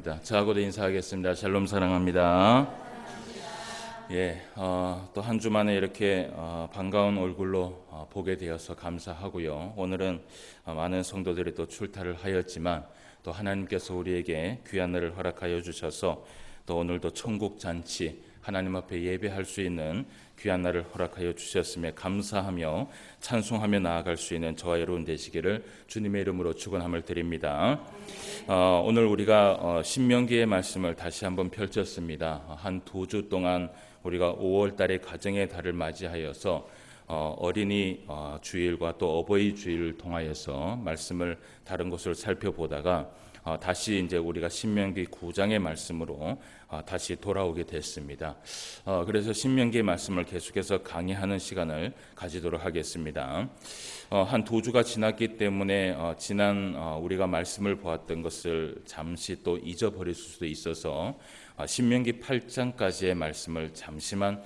감사합니다. 저하고도 인사하겠습니다. 샬롬 사랑합니다. 또 한 주 만에 이렇게 반가운 얼굴로 보게 되어서 감사하고요. 오늘은 많은 성도들이 또 출타를 하였지만 또 하나님께서 우리에게 귀한 날을 허락하여 주셔서 또 오늘도 천국 잔치 하나님 앞에 예배할 수 있는 귀한 날을 허락하여 주셨음에 감사하며 찬송하며 나아갈 수 있는 저와 여러분 되시기를 주님의 이름으로 축원함을 드립니다. 오늘 우리가 신명기의 말씀을 다시 한번 펼쳤습니다. 한 2주 동안 우리가 5월 달에 가정의 달을 맞이하여서 어린이 주일과 또 어버이 주일을 통하여서 말씀을 다른 곳을 살펴보다가 다시 이제 우리가 신명기 9장의 말씀으로 다시 돌아오게 됐습니다. 그래서 신명기의 말씀을 계속해서 강의하는 시간을 가지도록 하겠습니다. 한 2주가 지났기 때문에 지난 우리가 말씀을 보았던 것을 잠시 또 잊어버릴 수도 있어서 신명기 8장까지의 말씀을 잠시만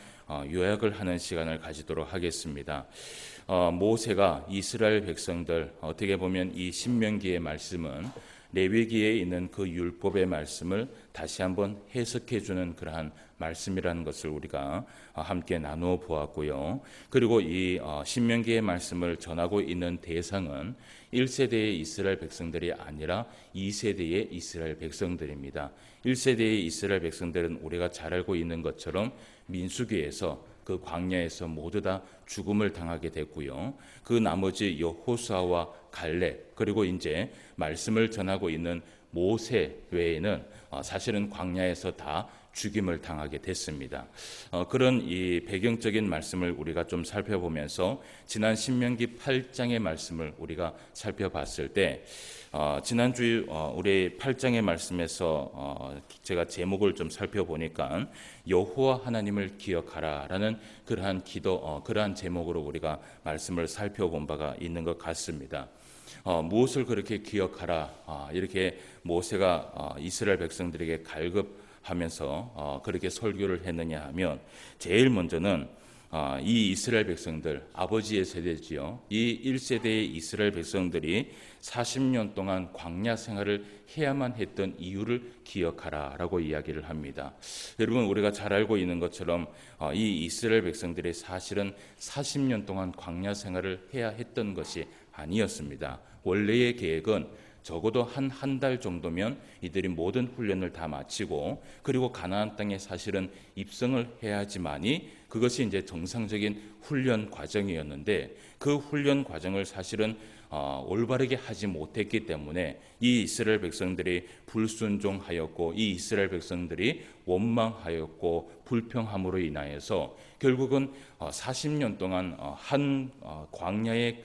요약을 하는 시간을 가지도록 하겠습니다. 모세가 이스라엘 백성들, 어떻게 보면 이 신명기의 말씀은 레위기에 있는 그 율법의 말씀을 다시 한번 해석해 주는 그러한 말씀이라는 것을 우리가 함께 나누어 보았고요. 그리고 이 신명기의 말씀을 전하고 있는 대상은 1세대의 이스라엘 백성들이 아니라 2세대의 이스라엘 백성들입니다. 1세대의 이스라엘 백성들은 우리가 잘 알고 있는 것처럼 민수기에서 그 광야에서 모두 다 죽음을 당하게 됐고요. 그 나머지 여호수아와 갈렙 그리고 이제 말씀을 전하고 있는 모세 외에는 사실은 광야에서 다 죽임을 당하게 됐습니다. 그런 이 배경적인 말씀을 우리가 좀 살펴보면서 지난 신명기 8장의 말씀을 우리가 살펴봤을 때 지난주 우리 8장의 말씀에서 제가 제목을 좀 살펴보니까 여호와 하나님을 기억하라라는 그러한 기도, 그러한 제목으로 우리가 말씀을 살펴본 바가 있는 것 같습니다. 무엇을 그렇게 기억하라 이렇게 모세가 이스라엘 백성들에게 갈급하면서 그렇게 설교를 했느냐 하면 제일 먼저는 이 이스라엘 백성들 아버지의 세대지요. 이 1세대의 이스라엘 백성들이 40년 동안 광야 생활을 해야만 했던 이유를 기억하라라고 이야기를 합니다. 여러분 우리가 잘 알고 있는 것처럼 이 이스라엘 백성들이 사실은 40년 동안 광야 생활을 해야 했던 것이 아니었습니다. 원래의 계획은 적어도 한 달 정도면 이들이 모든 훈련을 다 마치고 그리고 가나안 땅에 사실은 입성을 해야지만이 그것이 이제 정상적인 훈련 과정이었는데 그 훈련 과정을 사실은 올바르게 하지 못했기 때문에 이 이스라엘 백성들이 불순종하였고 이 이스라엘 백성들이 원망하였고 불평함으로 인하여서 결국은 40년 동안 한 광야의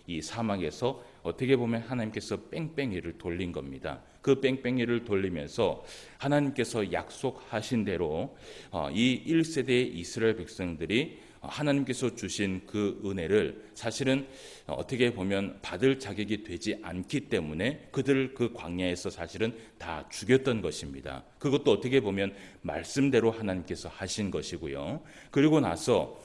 이 사막에서 어떻게 보면 하나님께서 뺑뺑이를 돌린 겁니다. 그 뺑뺑이를 돌리면서 하나님께서 약속하신 대로 이 1세대의 이스라엘 백성들이 하나님께서 주신 그 은혜를 사실은 어떻게 보면 받을 자격이 되지 않기 때문에 그들을 그 광야에서 사실은 다 죽였던 것입니다. 그것도 어떻게 보면 말씀대로 하나님께서 하신 것이고요. 그리고 나서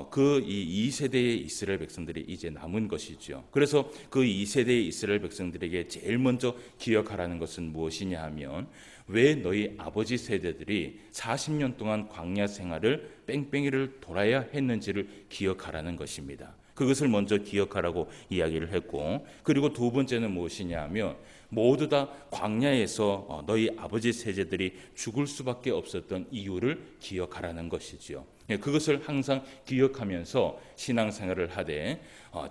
그 이 2세대의 이스라엘 백성들이 이제 남은 것이죠. 그래서 그 2세대의 이스라엘 백성들에게 제일 먼저 기억하라는 것은 무엇이냐 하면 왜 너희 아버지 세대들이 40년 동안 광야 생활을 뺑뺑이를 돌아야 했는지를 기억하라는 것입니다. 그것을 먼저 기억하라고 이야기를 했고 그리고 두 번째는 무엇이냐 하면 모두 다 광야에서 너희 아버지 세대들이 죽을 수밖에 없었던 이유를 기억하라는 것이지요. 그것을 항상 기억하면서 신앙생활을 하되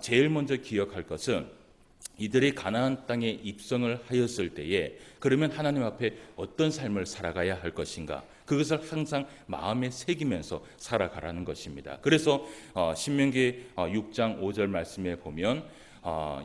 제일 먼저 기억할 것은 이들이 가나안 땅에 입성을 하였을 때에 그러면 하나님 앞에 어떤 삶을 살아가야 할 것인가 그것을 항상 마음에 새기면서 살아가라는 것입니다. 그래서 신명기 6장 5절 말씀에 보면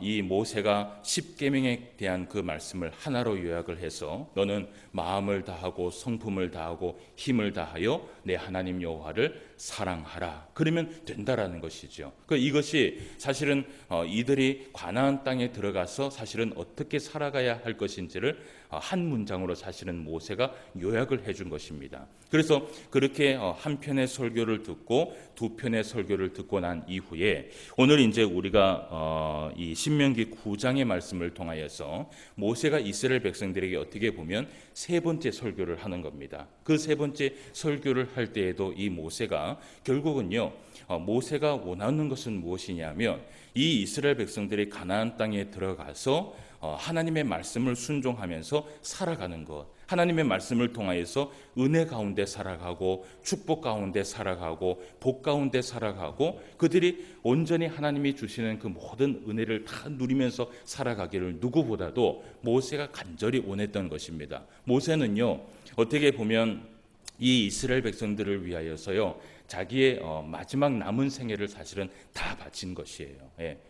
이 모세가 십계명에 대한 그 말씀을 하나로 요약을 해서 너는 마음을 다하고 성품을 다하고 힘을 다하여 내 하나님 여호와를 사랑하라. 그러면 된다라는 것이죠. 이것이 사실은 이들이 가나안 땅에 들어가서 사실은 어떻게 살아가야 할 것인지를 한 문장으로 사실은 모세가 요약을 해준 것입니다. 그래서 그렇게 한 편의 설교를 듣고 두 편의 설교를 듣고 난 이후에 오늘 이제 우리가 이 신명기 9장의 말씀을 통하여서 모세가 이스라엘 백성들에게 어떻게 보면 세 번째 설교를 하는 겁니다. 그 세 번째 설교를 할 때에도 이 모세가 결국은요, 모세가 원하는 것은 무엇이냐면 이 이스라엘 백성들이 가나안 땅에 들어가서 하나님의 말씀을 순종하면서 살아가는 것, 하나님의 말씀을 통하여서 은혜 가운데 살아가고 축복 가운데 살아가고 복 가운데 살아가고 그들이 온전히 하나님이 주시는 그 모든 은혜를 다 누리면서 살아가기를 누구보다도 모세가 간절히 원했던 것입니다. 모세는요, 어떻게 보면 이 이스라엘 백성들을 위하여서요, 자기의 마지막 남은 생애를 사실은 다 바친 것이에요.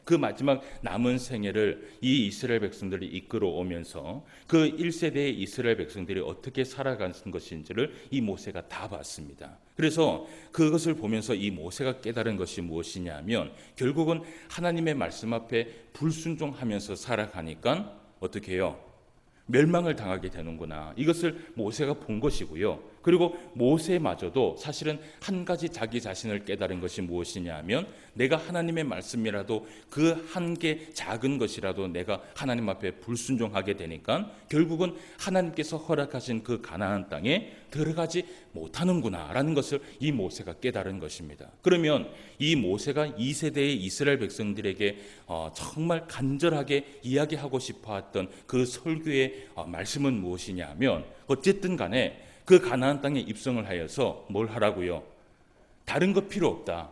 그 마지막 남은 생애를 이 이스라엘 백성들이 이끌어 오면서 그 1세대의 이스라엘 백성들이 어떻게 살아가는 것인지를 이 모세가 다 봤습니다. 그래서 그것을 보면서 이 모세가 깨달은 것이 무엇이냐면 결국은 하나님의 말씀 앞에 불순종하면서 살아가니까 어떻게 해요? 멸망을 당하게 되는구나. 이것을 모세가 본 것이고요. 그리고 모세마저도 사실은 한 가지 자기 자신을 깨달은 것이 무엇이냐 하면 내가 하나님의 말씀이라도 그 한 개 작은 것이라도 내가 하나님 앞에 불순종하게 되니까 결국은 하나님께서 허락하신 그 가나안 땅에 들어가지 못하는구나 라는 것을 이 모세가 깨달은 것입니다. 그러면 이 모세가 2세대의 이스라엘 백성들에게 정말 간절하게 이야기하고 싶어했던 그 설교의 말씀은 무엇이냐 하면 어쨌든 간에 그 가나안 땅에 입성을 하여서 뭘 하라고요? 다른 것 필요 없다.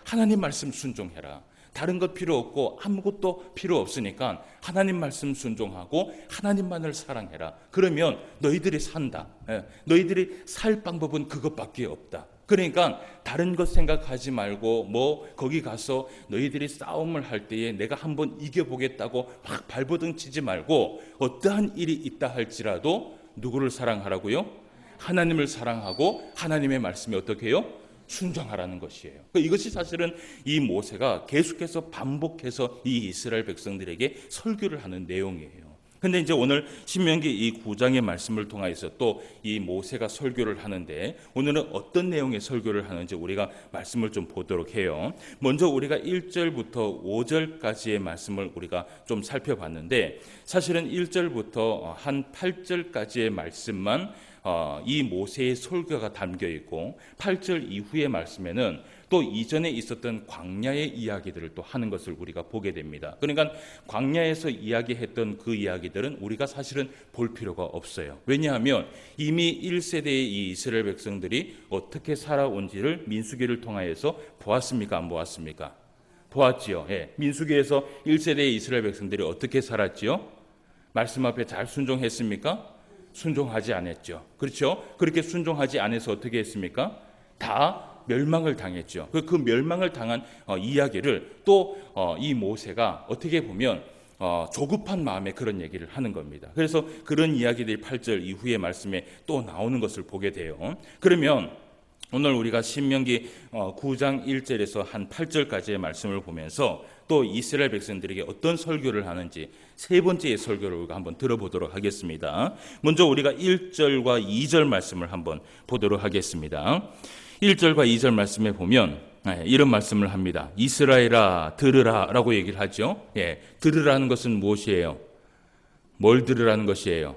하나님 말씀 순종해라. 다른 것 필요 없고 아무것도 필요 없으니까 하나님 말씀 순종하고 하나님만을 사랑해라. 그러면 너희들이 산다. 너희들이 살 방법은 그것밖에 없다. 그러니까 다른 것 생각하지 말고 뭐 거기 가서 너희들이 싸움을 할 때에 내가 한번 이겨보겠다고 막 발버둥 치지 말고 어떠한 일이 있다 할지라도 누구를 사랑하라고요? 하나님을 사랑하고 하나님의 말씀에 어떻게 해요? 순종하라는 것이에요. 이것이 사실은 이 모세가 계속해서 반복해서 이 이스라엘 백성들에게 설교를 하는 내용이에요. 근데 이제 오늘 신명기 이 9장의 말씀을 통해서 또 이 모세가 설교를 하는데 오늘은 어떤 내용의 설교를 하는지 우리가 말씀을 좀 보도록 해요. 먼저 우리가 1절부터 5절까지의 말씀을 우리가 좀 살펴봤는데 사실은 1절부터 한 8절까지의 말씀만 이 모세의 설교가 담겨 있고 8절 이후의 말씀에는 또 이전에 있었던 광야의 이야기들을 또 하는 것을 우리가 보게 됩니다. 그러니까 광야에서 이야기했던 그 이야기들은 우리가 사실은 볼 필요가 없어요. 왜냐하면 이미 1세대의 이 이스라엘 백성들이 어떻게 살아온지를 민수기를 통하여서 보았습니까? 안 보았습니까? 보았지요. 민수기에서 1세대의 이스라엘 백성들이 어떻게 살았지요? 말씀 앞에 잘 순종했습니까? 순종하지 않았죠. 그렇죠? 그렇게 순종하지 않아서 어떻게 했습니까? 다 멸망을 당했죠. 그 멸망을 당한 이야기를 또 이 모세가 어떻게 보면 조급한 마음에 그런 얘기를 하는 겁니다. 그래서 그런 이야기들이 8절 이후의 말씀에 또 나오는 것을 보게 돼요. 그러면 오늘 우리가 신명기 9장 1절에서 한 8절까지의 말씀을 보면서 또 이스라엘 백성들에게 어떤 설교를 하는지 세 번째의 설교를 우리가 한번 들어보도록 하겠습니다. 먼저 우리가 1절과 2절 말씀을 한번 보도록 하겠습니다. 1절과 2절 말씀에 보면 이런 말씀을 합니다. 이스라엘아 들으라 라고 얘기를 하죠. 들으라는 것은 무엇이에요? 뭘 들으라는 것이에요?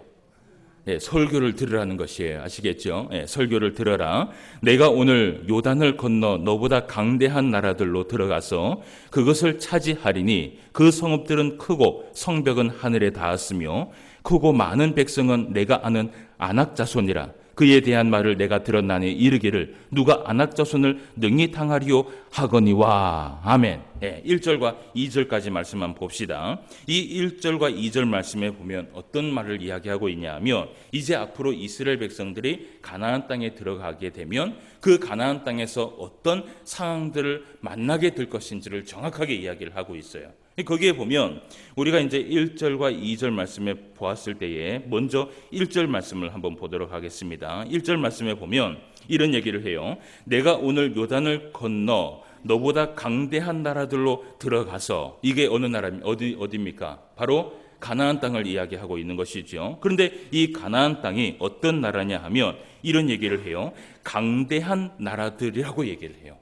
설교를 들으라는 것이에요. 아시겠죠? 설교를 들어라. 내가 오늘 요단을 건너 너보다 강대한 나라들로 들어가서 그것을 차지하리니 그 성읍들은 크고 성벽은 하늘에 닿았으며 크고 많은 백성은 내가 아는 아낙 자손이라. 그에 대한 말을 내가 들었나니 이르기를 누가 아낙 자손을 능히 당하리요 하거니와. 아멘. 1절과 2절까지 말씀만 봅시다. 이 1절과 2절 말씀에 보면 어떤 말을 이야기하고 있냐 하면 이제 앞으로 이스라엘 백성들이 가나안 땅에 들어가게 되면 그 가나안 땅에서 어떤 상황들을 만나게 될 것인지를 정확하게 이야기를 하고 있어요. 거기에 보면 우리가 이제 1절과 2절 말씀에 보았을 때에 먼저 1절 말씀을 한번 보도록 하겠습니다. 1절 말씀에 보면 이런 얘기를 해요. 내가 오늘 요단을 건너 너보다 강대한 나라들로 들어가서 이게 어느 나라입니까? 어디입니까? 바로 가나안 땅을 이야기하고 있는 것이죠. 그런데 이 가나안 땅이 어떤 나라냐 하면 이런 얘기를 해요. 강대한 나라들이라고 얘기를 해요.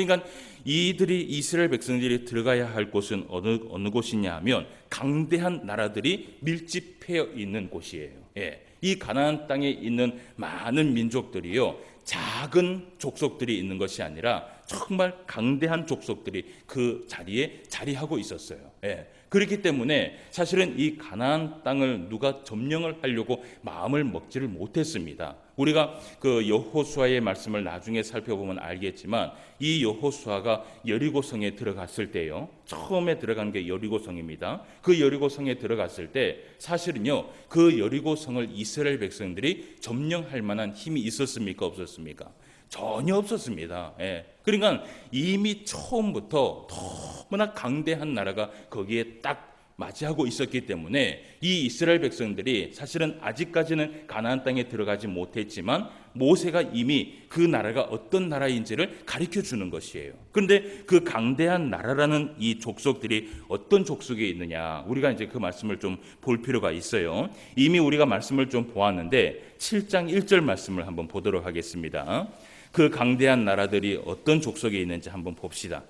그러니까 이들이 이스라엘 백성들이 들어가야 할 곳은 어느 곳이냐 하면 강대한 나라들이 밀집해 있는 곳이에요. 예. 이 가나안 땅에 있는 많은 민족들이요, 작은 족속들이 있는 것이 아니라 정말 강대한 족속들이 그 자리에 자리하고 있었어요. 예. 그렇기 때문에 사실은 이 가나안 땅을 누가 점령을 하려고 마음을 먹지를 못했습니다. 우리가 그 여호수아의 말씀을 나중에 살펴보면 알겠지만, 이 여호수아가 여리고성에 들어갔을 때요, 처음에 들어간 게 여리고성입니다. 그 여리고성에 들어갔을 때 사실은요, 그 여리고성을 이스라엘 백성들이 점령할 만한 힘이 있었습니까, 없었습니까? 전혀 없었습니다. 예. 그러니까 이미 처음부터 너무나 강대한 나라가 거기에 딱 맞이하고 있었기 때문에 이 이스라엘 백성들이 사실은 아직까지는 가나안 땅에 들어가지 못했지만 모세가 이미 그 나라가 어떤 나라인지를 가르쳐 주는 것이에요. 그런데 그 강대한 나라라는 이 족속들이 어떤 족속에 있느냐, 우리가 이제 그 말씀을 좀 볼 필요가 있어요. 이미 우리가 말씀을 좀 보았는데 7장 1절 말씀을 한번 보도록 하겠습니다. 그 강대한 나라들이 어떤 족속에 있는지 한번 봅시다.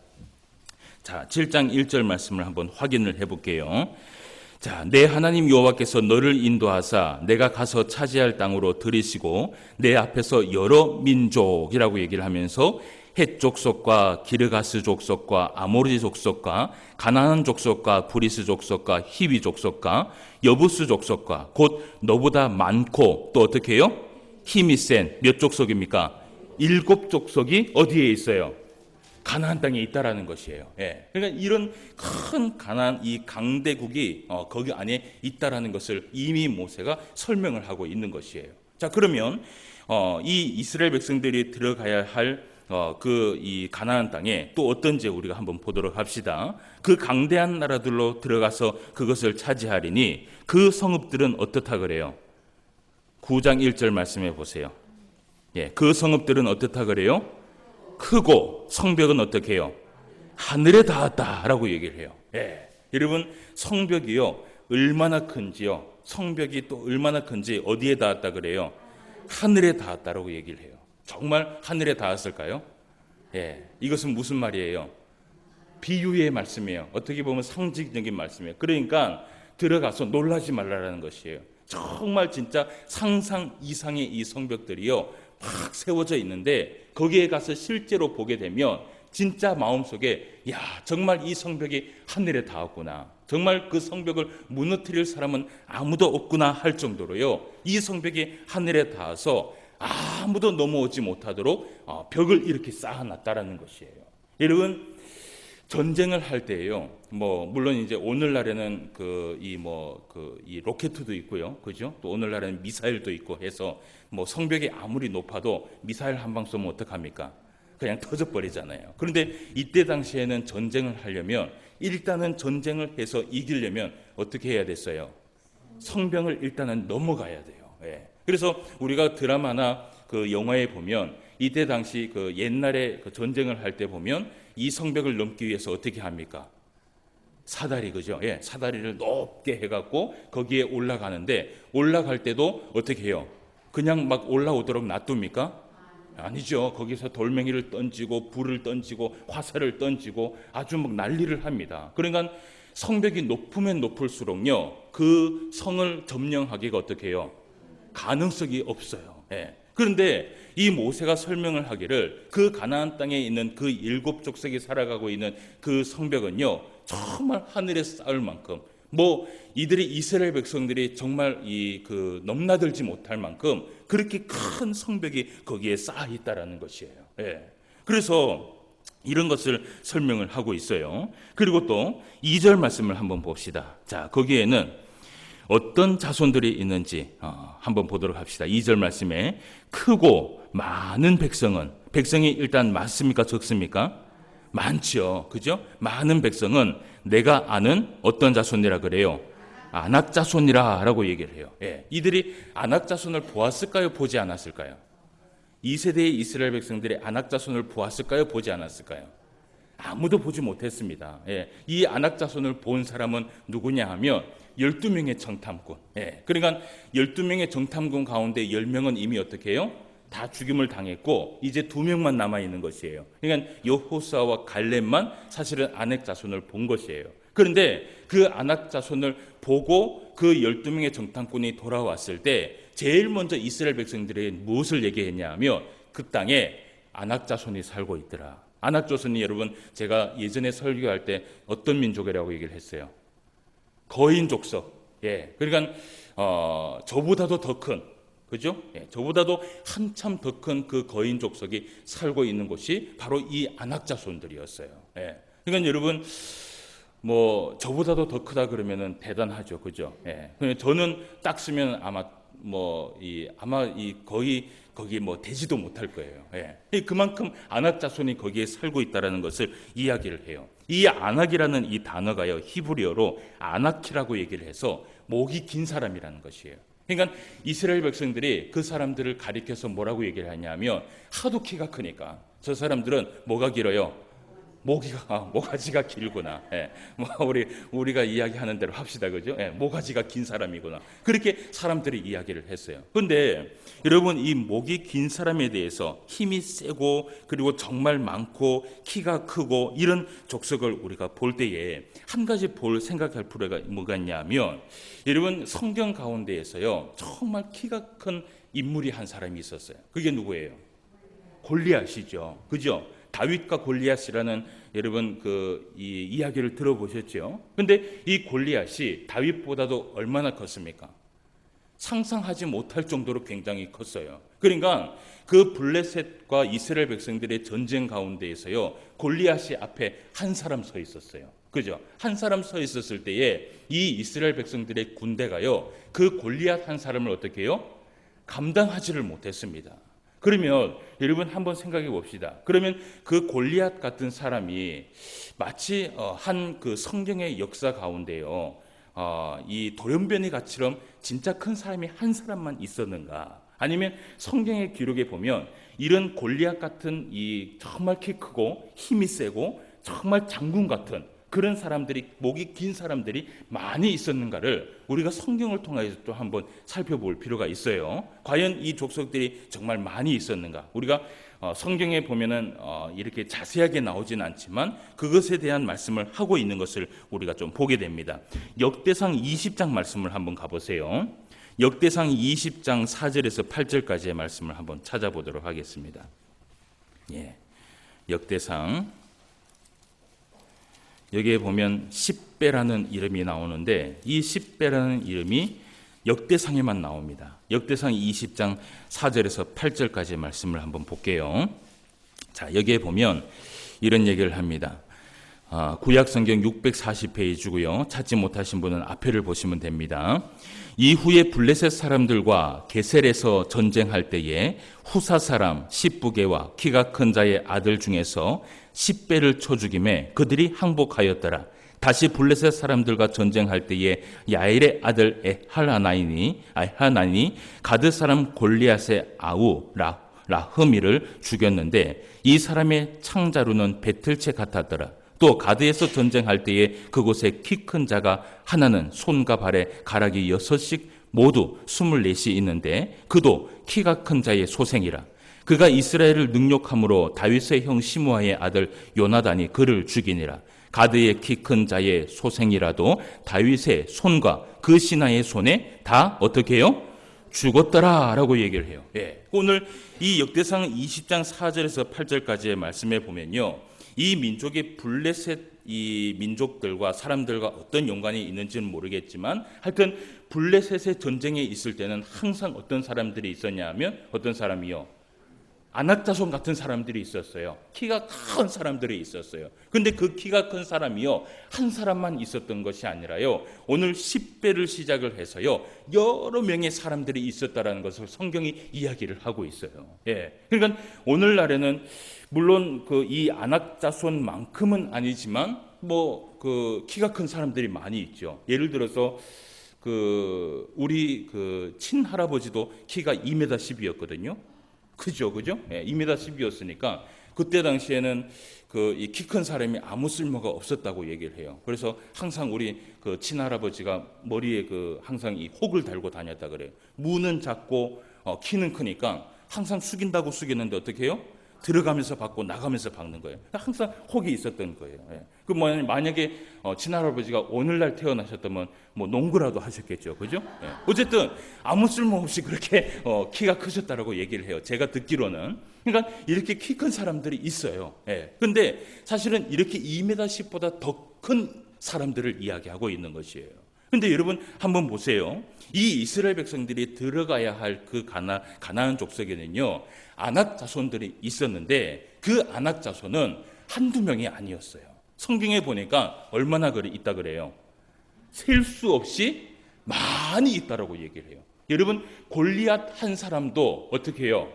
자, 7장 1절 말씀을 한번 확인을 해볼게요. 자, 내 하나님 여호와께서 너를 인도하사 내가 가서 차지할 땅으로 들이시고 내 앞에서 여러 민족이라고 얘기를 하면서 헷 족속과 기르가스 족속과 아모리 족속과 가나안 족속과 브리스 족속과 히위 족속과 여부스 족속과 곧 너보다 많고 또 어떻게 해요? 힘이 센 몇 족속입니까? 7족속이 어디에 있어요? 가나안 땅에 있다라는 것이에요. 예. 그러니까 이런 큰 가나안 이 강대국이 거기 안에 있다라는 것을 이미 모세가 설명을 하고 있는 것이에요. 자, 그러면 이 이스라엘 백성들이 들어가야 할 그 이 가나안 땅에 또 어떤지 우리가 한번 보도록 합시다. 그 강대한 나라들로 들어가서 그것을 차지하리니 그 성읍들은 어떻다 그래요? 9장 1절 말씀해 보세요. 예, 그 성읍들은 어떻다 그래요? 크고 성벽은 어떻게 해요? 하늘에 닿았다라고 얘기를 해요. 예. 여러분, 성벽이요 얼마나 큰지요, 성벽이 또 얼마나 큰지 어디에 닿았다 그래요? 하늘에 닿았다라고 얘기를 해요. 정말 하늘에 닿았을까요? 예. 이것은 무슨 말이에요? 비유의 말씀이에요. 어떻게 보면 상징적인 말씀이에요. 그러니까 들어가서 놀라지 말라라는 것이에요. 정말 진짜 상상 이상의 이 성벽들이요 막 세워져 있는데 거기에 가서 실제로 보게 되면 진짜 마음속에 야, 정말 이 성벽이 하늘에 닿았구나, 정말 그 성벽을 무너뜨릴 사람은 아무도 없구나 할 정도로요, 이 성벽이 하늘에 닿아서 아무도 넘어오지 못하도록 벽을 이렇게 쌓아놨다라는 것이에요. 여러분, 전쟁을 할 때예요. 물론 이제 오늘날에는 이 로켓도 있고요, 그죠? 또 오늘날에는 미사일도 있고 해서 성벽이 아무리 높아도 미사일 한 방 쏘면 어떡합니까? 그냥 터져버리잖아요. 그런데 이때 당시에는 전쟁을 하려면 일단은 전쟁을 해서 이기려면 어떻게 해야 됐어요? 성벽을 일단은 넘어가야 돼요. 예. 그래서 우리가 드라마나 그 영화에 보면 이때 당시 그 옛날에 그 전쟁을 할 때 보면 이 성벽을 넘기 위해서 어떻게 합니까? 사다리, 그죠? 예, 사다리를 높게 해갖고 거기에 올라가는데 올라갈 때도 어떻게 해요? 그냥 막 올라오도록 놔둡니까? 아니죠. 거기서 돌멩이를 던지고 불을 던지고 화살을 던지고 아주 막 난리를 합니다. 그러니까 성벽이 높으면 높을수록요 그 성을 점령하기가 어떻게 해요? 가능성이 없어요. 예. 그런데 이 모세가 설명을 하기를 그 가나안 땅에 있는 그 7족속이 살아가고 있는 그 성벽은요 정말 하늘에 쌓을 만큼 이들이 이스라엘 백성들이 정말 넘나들지 못할 만큼 그렇게 큰 성벽이 거기에 쌓여 있다라는 것이에요. 예. 그래서 이런 것을 설명을 하고 있어요. 그리고 또 2절 말씀을 한번 봅시다. 자, 거기에는 어떤 자손들이 있는지 한번 보도록 합시다. 2절 말씀에 크고 많은 백성이 일단 많습니까? 적습니까? 많죠. 그죠? 많은 백성은 내가 아는 어떤 자손이라 그래요? 아낙 자손이라 라고 얘기를 해요. 예. 이들이 아낙 자손을 보았을까요? 보지 않았을까요? 2세대의 이스라엘 백성들이 아낙 자손을 보았을까요? 보지 않았을까요? 아무도 보지 못했습니다. 예. 이 아낙 자손을 본 사람은 누구냐 하면 12명의 정탐꾼. 예. 그러니까 12명의 정탐꾼 가운데 10명은 이미 어떻게 해요? 다 죽임을 당했고 이제 2명만 남아 있는 것이에요. 그러니까 여호수아와 갈렙만 사실은 아낙 자손을 본 것이에요. 그런데 그 아낙 자손을 보고 그 12명의 정탐꾼이 돌아왔을 때 제일 먼저 이스라엘 백성들에게 무엇을 얘기했냐 하면 그 땅에 아낙 자손이 살고 있더라. 아낙 자손이 여러분 제가 예전에 설교할 때 어떤 민족이라고 얘기를 했어요? 거인 족속. 예. 그러니까 저보다도 더 큰, 그죠? 예. 저보다도 한참 더 큰 그 거인 족속이 살고 있는 곳이 바로 이 아낙 자손들이었어요. 예. 그러니까 여러분 뭐 저보다도 더 크다 그러면은 대단하죠, 그죠? 예. 저는 딱 쓰면 아마 거기 뭐 되지도 못할 거예요. 예. 그만큼 아낙 자손이 거기에 살고 있다라는 것을 이야기를 해요. 이 아낙이라는 이 단어가요 히브리어로 아나키라고 얘기를 해서 목이 긴 사람이라는 것이에요. 그러니까 이스라엘 백성들이 그 사람들을 가리켜서 뭐라고 얘기를 하냐면 하도 키가 크니까 저 사람들은 뭐가 길어요? 모가지가 길구나. 예. 우리가 이야기하는 대로 합시다, 그죠? 예. 모가지가 긴 사람이구나. 그렇게 사람들이 이야기를 했어요. 그런데 여러분 이 목이 긴 사람에 대해서 힘이 세고 그리고 정말 많고 키가 크고 이런 족속을 우리가 볼 때에 한 가지 생각할 필요가 뭐가 있냐면 여러분 성경 가운데에서요 정말 키가 큰 인물이 한 사람이 있었어요. 그게 누구예요? 골리앗이죠, 그죠? 다윗과 골리앗이라는 여러분 이 이야기를 들어보셨죠? 근데 이 골리앗이 다윗보다도 얼마나 컸습니까? 상상하지 못할 정도로 굉장히 컸어요. 그러니까 그 블레셋과 이스라엘 백성들의 전쟁 가운데에서요 골리앗이 앞에 한 사람 서 있었어요. 그죠? 한 사람 서 있었을 때에 이 이스라엘 백성들의 군대가요 그 골리앗 한 사람을 어떻게 해요? 감당하지를 못했습니다. 그러면 여러분 한번 생각해 봅시다. 그러면 그 골리앗 같은 사람이 마치 한 그 성경의 역사 가운데요 이 돌연변이 같이럼 진짜 큰 사람이 한 사람만 있었는가? 아니면 성경의 기록에 보면 이런 골리앗 같은 이 정말 키 크고 힘이 세고 정말 장군 같은 그런 사람들이 목이 긴 사람들이 많이 있었는가를 우리가 성경을 통해서 또 한번 살펴볼 필요가 있어요. 과연 이 족속들이 정말 많이 있었는가? 우리가 성경에 보면은 이렇게 자세하게 나오진 않지만 그것에 대한 말씀을 하고 있는 것을 우리가 좀 보게 됩니다. 역대상 20장 말씀을 한번 가보세요. 역대상 20장 4절에서 8절까지의 말씀을 한번 찾아보도록 하겠습니다. 예. 역대상 여기에 보면 십배라는 이름이 나오는데 이 십배라는 이름이 역대상에만 나옵니다. 역대상 20장 4절에서 8절까지의 말씀을 한번 볼게요. 자, 여기에 보면 이런 얘기를 합니다. 구약성경 640페이지고요. 찾지 못하신 분은 앞에를 보시면 됩니다. 이후에 블레셋 사람들과 게셀에서 전쟁할 때에 후사 사람 십부게와 키가 큰 자의 아들 중에서 10배를 쳐 죽임에 그들이 항복하였더라. 다시 블레셋 사람들과 전쟁할 때에 야엘의 아들 에할하나니 가드 사람 골리앗의 아우 라흐미를 죽였는데 이 사람의 창자루는 배틀채 같았더라. 또 가드에서 전쟁할 때에 그곳에 키 큰 자가 하나는 손과 발에 가락이 6씩 모두 24이 있는데 그도 키가 큰 자의 소생이라. 그가 이스라엘을 능욕함으로 다윗의 형 시므아의 아들 요나단이 그를 죽이니라. 가드의 키 큰 자의 소생이라도 다윗의 손과 그 신하의 손에 다 어떻게 해요? 죽었더라 라고 얘기를 해요. 예. 오늘 이 역대상 20장 4절에서 8절까지의 말씀에 보면요, 이 민족이 블레셋 이 민족들과 사람들과 어떤 연관이 있는지는 모르겠지만 하여튼 블레셋의 전쟁에 있을 때는 항상 어떤 사람들이 있었냐 하면 어떤 사람이요? 아낙 자손 같은 사람들이 있었어요. 키가 큰 사람들이 있었어요. 근데 그 키가 큰 사람이요 한 사람만 있었던 것이 아니라요 오늘 10배를 시작을 해서요 여러 명의 사람들이 있었다라는 것을 성경이 이야기를 하고 있어요. 예. 그러니까 오늘날에는 물론 이 아낙 자손만큼은 아니지만 그 키가 큰 사람들이 많이 있죠. 예를 들어서 우리 친할아버지도 키가 2m 10이었거든요. 그죠? 예, 2m 10이었으니까 그때 당시에는 이 키 큰 사람이 아무 쓸모가 없었다고 얘기를 해요. 그래서 항상 우리 친할아버지가 머리에 항상 이 혹을 달고 다녔다 그래요. 무는 작고 키는 크니까 항상 숙인다고 숙이는데 어떻게 해요? 들어가면서 받고 나가면서 박는 거예요. 항상 혹이 있었던 거예요. 예. 그 만약에 친할아버지가 오늘날 태어나셨다면 뭐 농구라도 하셨겠죠, 그죠? 예. 어쨌든 아무 쓸모없이 그렇게 키가 크셨다라고 얘기를 해요. 제가 듣기로는. 그러니까 이렇게 키 큰 사람들이 있어요. 예. 근데 사실은 이렇게 2m10보다 더 큰 사람들을 이야기하고 있는 것이에요. 근데 여러분 한번 보세요. 이 이스라엘 백성들이 들어가야 할 그 가나안 족속에는요, 아낙 자손들이 있었는데 그 아낙 자손은 한두 명이 아니었어요. 성경에 보니까 얼마나 있다 그래요? 셀 수 없이 많이 있다라고 얘기를 해요. 여러분 골리앗 한 사람도 어떻게 해요?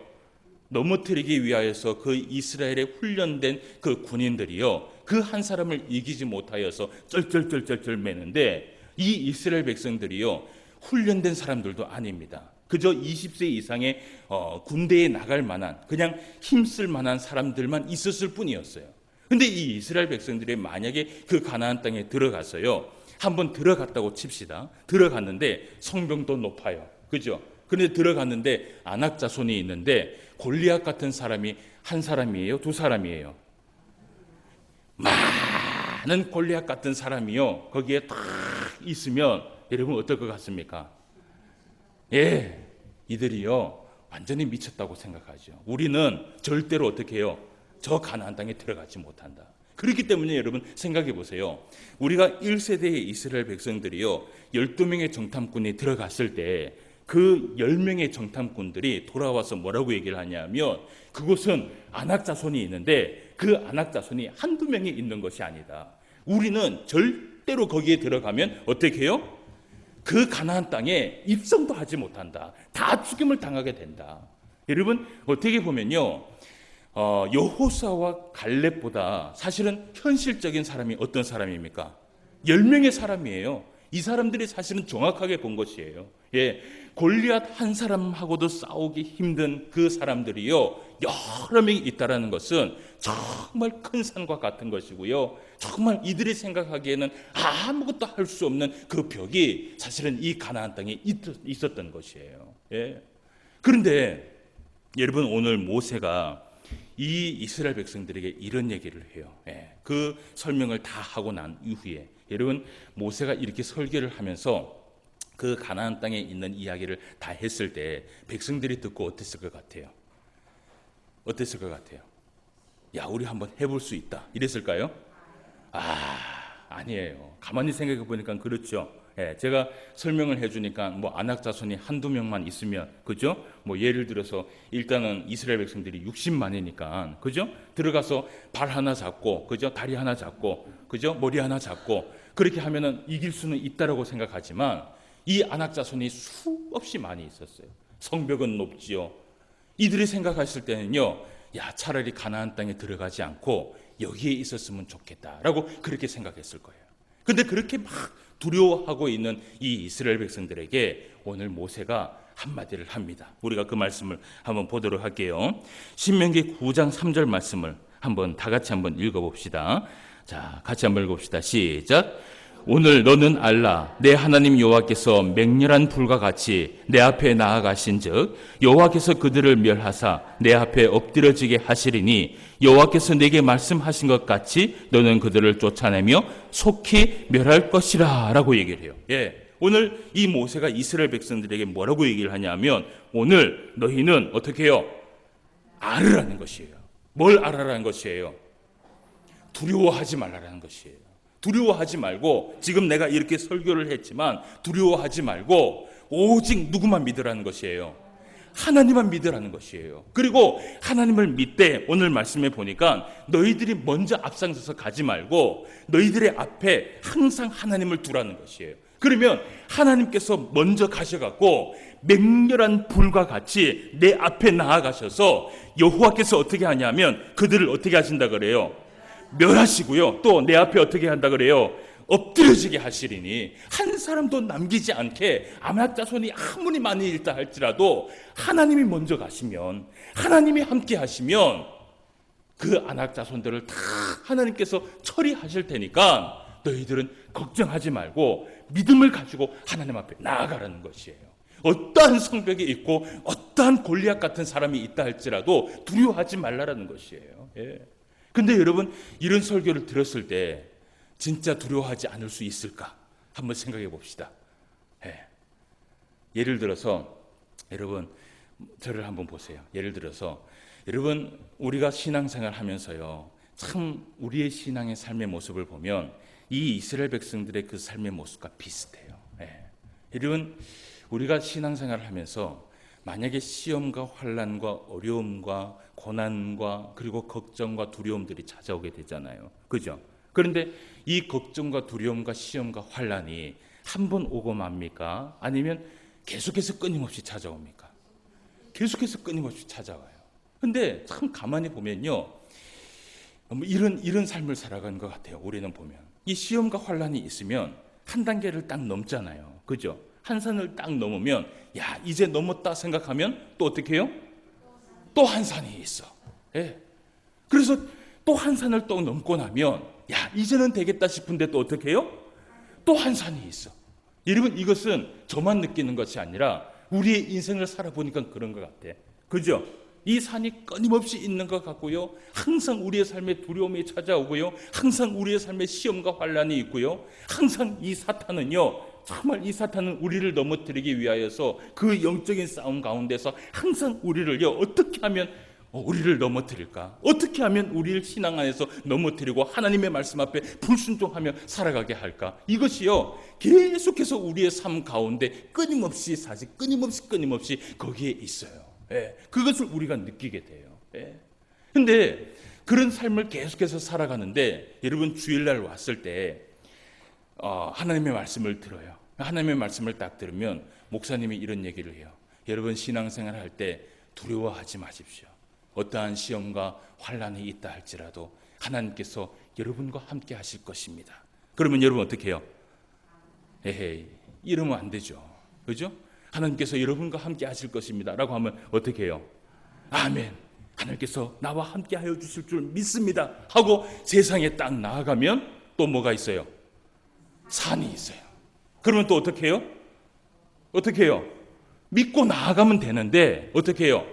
넘어뜨리기 위하여서 그 이스라엘에 훈련된 그 군인들이요, 그 한 사람을 이기지 못하여서 쩔쩔쩔쩔쩔 매는데 이 이스라엘 백성들이요, 훈련된 사람들도 아닙니다. 그저 20세 이상의 군대에 나갈 만한, 그냥 힘쓸 만한 사람들만 있었을 뿐이었어요. 근데 이 이스라엘 백성들이 만약에 그 가나안 땅에 들어갔어요. 한번 들어갔다고 칩시다. 들어갔는데 성병도 높아요. 그죠? 그런데 들어갔는데 아낙 자손이 있는데 골리앗 같은 사람이 한 사람이에요? 두 사람이에요? 많은 골리앗 같은 사람이요, 거기에 딱 있으면 여러분 어떨 것 같습니까? 예, 이들이요 완전히 미쳤다고 생각하죠. 우리는 절대로 어떻게 해요? 저 가나안 땅에 들어가지 못한다. 그렇기 때문에 여러분 생각해 보세요. 우리가 1세대의 이스라엘 백성들이요 12명의 정탐꾼이 들어갔을 때 그 10명의 정탐꾼들이 돌아와서 뭐라고 얘기를 하냐면, 그곳은 아낙 자손이 있는데 그 아낙 자손이 한두 명이 있는 것이 아니다. 우리는 절대로 거기에 들어가면 어떻게 해요? 그 가나안 땅에 입성도 하지 못한다. 다 죽임을 당하게 된다. 여러분 어떻게 보면요, 여호수아와 갈렙보다 사실은 현실적인 사람이 어떤 사람입니까? 10명의 사람이에요. 이 사람들이 사실은 정확하게 본 것이에요. 예, 골리앗 한 사람하고도 싸우기 힘든 그 사람들이요 여러 명이 있다라는 것은 정말 큰 산과 같은 것이고요, 정말 이들이 생각하기에는 아무것도 할 수 없는 그 벽이 사실은 이 가나안 땅에 있었던 것이에요. 예. 그런데 여러분 오늘 모세가 이 이스라엘 백성들에게 이런 얘기를 해요. 예. 그 설명을 다 하고 난 이후에 여러분 모세가 이렇게 설교를 하면서 그 가나안 땅에 있는 이야기를 다 했을 때 백성들이 듣고 어땠을 것 같아요? 어땠을 것 같아요? 야, 우리 한번 해볼 수 있다 이랬을까요? 아니에요. 가만히 생각해 보니까 그렇죠. 예, 제가 설명을 해주니까 뭐 아낙 자손이 한두 명만 있으면, 그죠? 뭐 예를 들어서 일단은 이스라엘 백성들이 60만이니까, 그죠? 들어가서 발 하나 잡고, 그죠? 다리 하나 잡고, 그죠? 머리 하나 잡고 그렇게 하면은 이길 수는 있다라고 생각하지만 이 아낙 자손이 수없이 많이 있었어요. 성벽은 높지요. 이들이 생각했을 때는요, 야, 차라리 가나안 땅에 들어가지 않고 여기에 있었으면 좋겠다라고 그렇게 생각했을 거예요. 근데 그렇게 막 두려워하고 있는 이 이스라엘 백성들에게 오늘 모세가 한마디를 합니다. 우리가 그 말씀을 한번 보도록 할게요. 신명기 9장 3절 말씀을 한번 다 같이 한번 읽어봅시다. 자, 같이 한번 읽어봅시다. 시작. 오늘 너는 알라, 내 하나님 여호와께서 맹렬한 불과 같이 내 앞에 나아가신즉 여호와께서 그들을 멸하사 내 앞에 엎드려지게 하시리니 여호와께서 내게 말씀하신 것 같이 너는 그들을 쫓아내며 속히 멸할 것이라 라고 얘기를 해요. 예, 오늘 이 모세가 이스라엘 백성들에게 뭐라고 얘기를 하냐면, 오늘 너희는 어떻게 해요? 알으라는 것이에요. 뭘 알아라는 것이에요? 두려워하지 말라라는 것이에요. 두려워하지 말고, 지금 내가 이렇게 설교를 했지만 두려워하지 말고 오직 누구만 믿으라는 것이에요? 하나님만 믿으라는 것이에요. 그리고 하나님을 믿되 오늘 말씀에 보니까 너희들이 먼저 앞장서서 가지 말고 너희들의 앞에 항상 하나님을 두라는 것이에요. 그러면 하나님께서 먼저 가셔갖고 맹렬한 불과 같이 내 앞에 나아가셔서 여호와께서 어떻게 하냐면 그들을 어떻게 하신다 그래요? 멸하시고요. 또 내 앞에 어떻게 한다 그래요? 엎드려지게 하시리니 한 사람도 남기지 않게 아낙 자손이 아무리 많이 있다 할지라도 하나님이 먼저 가시면, 하나님이 함께 하시면 그 아낙 자손들을 다 하나님께서 처리하실 테니까 너희들은 걱정하지 말고 믿음을 가지고 하나님 앞에 나아가라는 것이에요. 어떠한 성벽이 있고 어떠한 골리앗 같은 사람이 있다 할지라도 두려워하지 말라라는 것이에요. 예. 근데 여러분, 이런 설교를 들었을 때 진짜 두려워하지 않을 수 있을까? 한번 생각해 봅시다. 예. 예를 들어서 여러분, 저를 한번 보세요. 예를 들어서 여러분, 우리가 신앙생활 하면서요, 참 우리의 신앙의 삶의 모습을 보면 이 이스라엘 백성들의 그 삶의 모습과 비슷해요. 예. 여러분, 우리가 신앙생활을 하면서 만약에 시험과 환난과 어려움과 고난과 그리고 걱정과 두려움들이 찾아오게 되잖아요. 그죠? 그런데 이 걱정과 두려움과 시험과 환난이 한 번 오고 맙니까? 아니면 계속해서 끊임없이 찾아옵니까? 계속해서 끊임없이 찾아와요. 근데 참 가만히 보면요, 이런 삶을 살아가는 것 같아요. 우리는 보면 이 시험과 환난이 있으면 한 단계를 딱 넘잖아요. 그죠? 한 산을 딱 넘으면 야, 이제 넘었다 생각하면 또 어떻게 해요? 또 한 산이 있어. 예. 그래서 또 한 산을 또 넘고 나면 야, 이제는 되겠다 싶은데 또 어떻게 해요? 또 한 산이 있어. 여러분, 이것은 저만 느끼는 것이 아니라 우리의 인생을 살아보니까 그런 것 같아. 그죠? 이 산이 끊임없이 있는 것 같고요. 항상 우리의 삶에 두려움이 찾아오고요. 항상 우리의 삶에 시험과 환난이 있고요. 항상 이 사탄은요, 정말 이 사탄은 우리를 넘어뜨리기 위하여서 그 영적인 싸움 가운데서 항상 우리를요, 어떻게 하면 우리를 넘어뜨릴까? 어떻게 하면 우리를 신앙 안에서 넘어뜨리고 하나님의 말씀 앞에 불순종하며 살아가게 할까? 이것이요, 계속해서 우리의 삶 가운데 끊임없이 사실 끊임없이 거기에 있어요. 예, 그것을 우리가 느끼게 돼요. 예. 근데 그런 삶을 계속해서 살아가는데 여러분, 주일날 왔을 때 하나님의 말씀을 들어요. 하나님의 말씀을 딱 들으면 목사님이 이런 얘기를 해요. 여러분, 신앙생활 할 때 두려워하지 마십시오. 어떠한 시험과 환난이 있다 할지라도 하나님께서 여러분과 함께 하실 것입니다. 그러면 여러분 어떻게 해요? 에헤이, 이러면 안 되죠. 그죠? 하나님께서 여러분과 함께 하실 것입니다 라고 하면 어떻게 해요? 아멘, 하나님께서 나와 함께 하여 주실 줄 믿습니다 하고 세상에 딱 나아가면 또 뭐가 있어요? 산이 있어요. 그러면 또 어떻게 해요? 어떻게 해요? 믿고 나아가면 되는데 어떻게 해요?